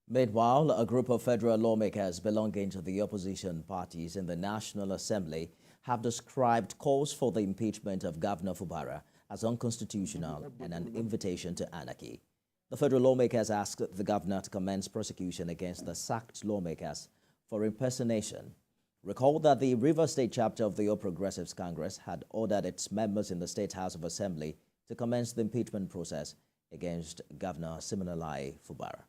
Meanwhile, a group of federal lawmakers belonging to the opposition parties in the National Assembly have described calls for the impeachment of Governor Fubara as unconstitutional and an invitation to anarchy. The federal lawmakers asked the governor to commence prosecution against the sacked lawmakers for impersonation. Recall that the Rivers State chapter of the All Progressives Congress had ordered its members in the State House of Assembly to commence the impeachment process against Governor Fubara.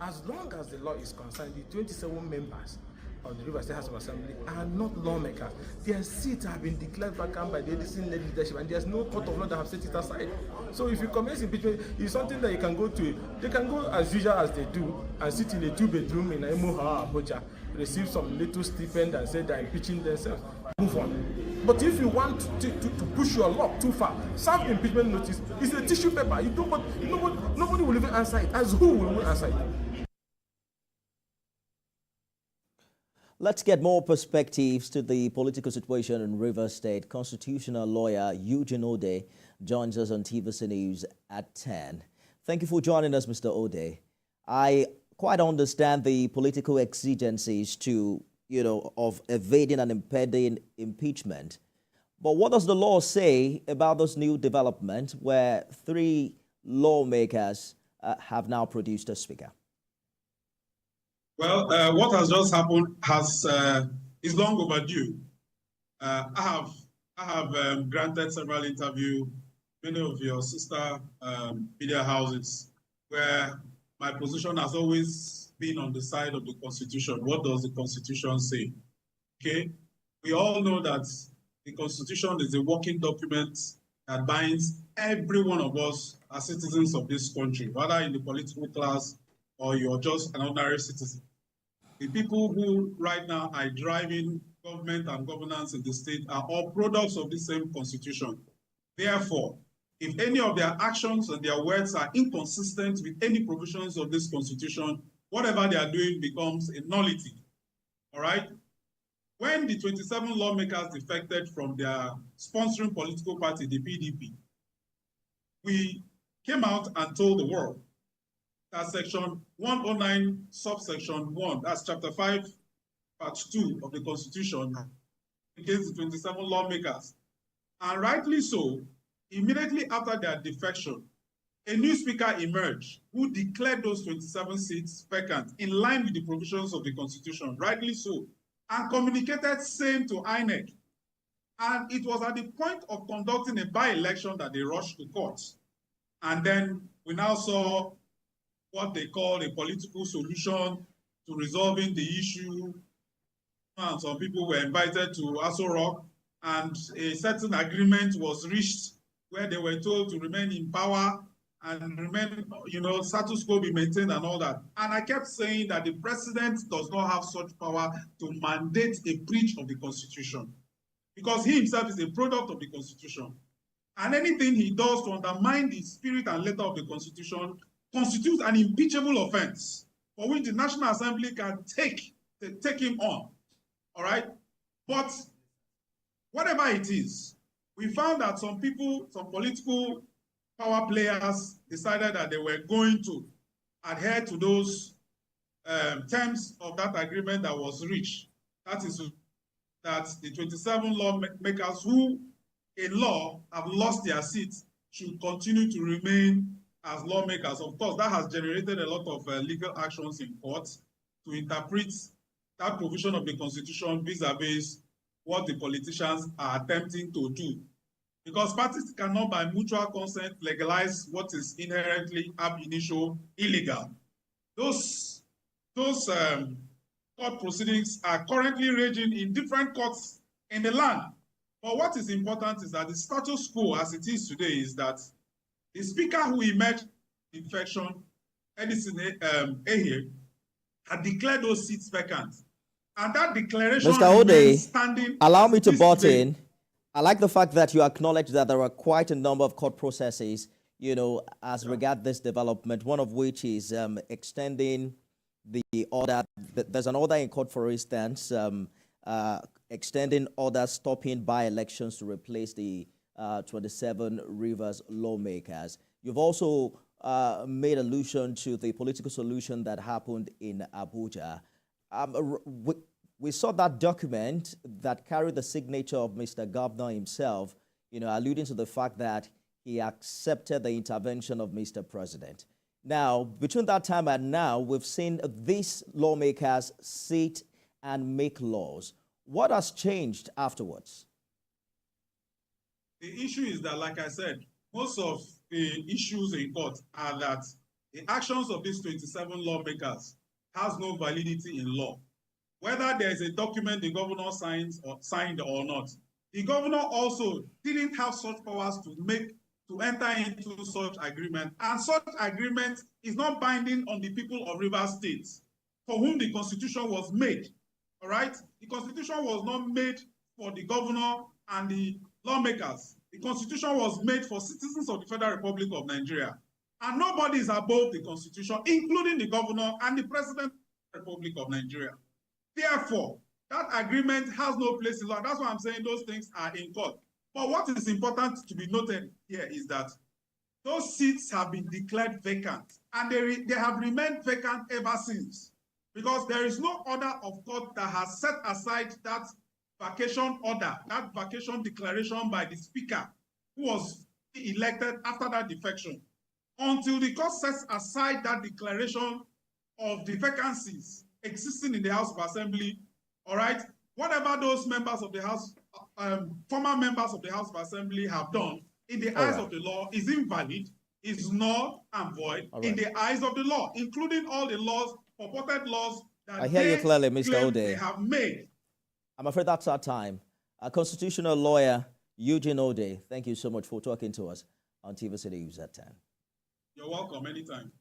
As long as the law is concerned, the 27 members of the Rivers State House of Assembly are not lawmakers. Their seats have been declared vacant by the existing leadership, and there's no court of law that have set it aside. So if you commence impeachment, it's something that you can go to. They can go as usual as they do and sit in a two-bedroom in Imoha, Abuja, receive some little stipend and say they're impeaching themselves. Move on. But if you want to push your luck too far, serve impeachment notice. It's a tissue paper. Nobody will even answer it. As who will answer it? Let's get more perspectives to the political situation in Rivers State. Constitutional lawyer Eugene Ode joins us on TVC News at 10. Thank you for joining us, Mr. Ode. I quite understand the political exigencies of evading and impeding impeachment. But what does the law say about this new development where 3 lawmakers have now produced a speaker? Well, what has just happened is long overdue. I have granted several interviews, many of your sister media houses, where my position has always been on the side of the Constitution. What does the Constitution say? Okay, we all know that the Constitution is a working document that binds every one of us as citizens of this country, whether in the political class or you're just an ordinary citizen. The people who right now are driving government and governance in the state are all products of the same Constitution. Therefore, if any of their actions and their words are inconsistent with any provisions of this Constitution, whatever they are doing becomes a nullity. All right? When the 27 lawmakers defected from their sponsoring political party, the PDP, we came out and told the world that section 109, subsection 1, that's chapter 5, part 2 of the Constitution, against the 27 lawmakers. And rightly so, immediately after their defection, a new speaker emerged who declared those 27 seats vacant in line with the provisions of the Constitution, rightly so, and communicated same to INEC. And it was at the point of conducting a by-election that they rushed to court. And then we now saw what they call a political solution to resolving the issue. And some people were invited to Aso Rock, and a certain agreement was reached where they were told to remain in power and remain, status quo be maintained and all that. And I kept saying that the president does not have such power to mandate a breach of the Constitution, because he himself is a product of the Constitution. And anything he does to undermine the spirit and letter of the Constitution constitutes an impeachable offense for which the National Assembly can take him on. All right? But whatever it is, we found that some people, some political power players decided that they were going to adhere to those terms of that agreement that was reached. That is that the 27 lawmakers who in law have lost their seats should continue to remain as lawmakers. Of course, that has generated a lot of legal actions in court to interpret that provision of the Constitution vis-a-vis what the politicians are attempting to do. Because parties cannot, by mutual consent, legalize what is inherently ab initio illegal. Those court proceedings are currently raging in different courts in the land. But what is important is that the status quo as it is today is that the speaker who emerged in defection, Edison Ehie, had declared those seats vacant. And that declaration Mr. Ode, standing. Allow me to butt in. I like the fact that you acknowledge that there are quite a number of court processes, as regard this development, one of which is extending the order. There's an order in court, for instance, extending orders stopping by-elections to replace the 27 Rivers lawmakers. You've also made allusion to the political solution that happened in Abuja. We saw that document that carried the signature of Mr. Governor himself, alluding to the fact that he accepted the intervention of Mr. President. Now, between that time and now, we've seen these lawmakers sit and make laws. What has changed afterwards? The issue is that, like I said, most of the issues in court are that the actions of these 27 lawmakers has no validity in law. Whether there is a document the governor signed or not, the governor also didn't have such powers to enter into such agreement, and such agreement is not binding on the people of Rivers State, for whom the Constitution was made. All right, the Constitution was not made for the governor and the lawmakers. The Constitution was made for citizens of the Federal Republic of Nigeria, and nobody is above the Constitution, including the governor and the President of the Republic of Nigeria. Therefore, that agreement has no place in law. That's why I'm saying those things are in court. But what is important to be noted here is that those seats have been declared vacant, and they have remained vacant ever since, because there is no order of court that has set aside that vacation order, that vacation declaration by the Speaker, who was elected after that defection. Until the court sets aside that declaration of the vacancies existing in the House of Assembly, all right, whatever those members of the House, former members of the House of Assembly have done in the eyes of the law is invalid, is null and void in the eyes of the law, including all the laws, purported laws that I hear you clearly, Mr. Ode. They have made. I'm afraid that's our time. A constitutional lawyer, Eugene Ode, thank you so much for talking to us on TVC News at 10. You're welcome anytime.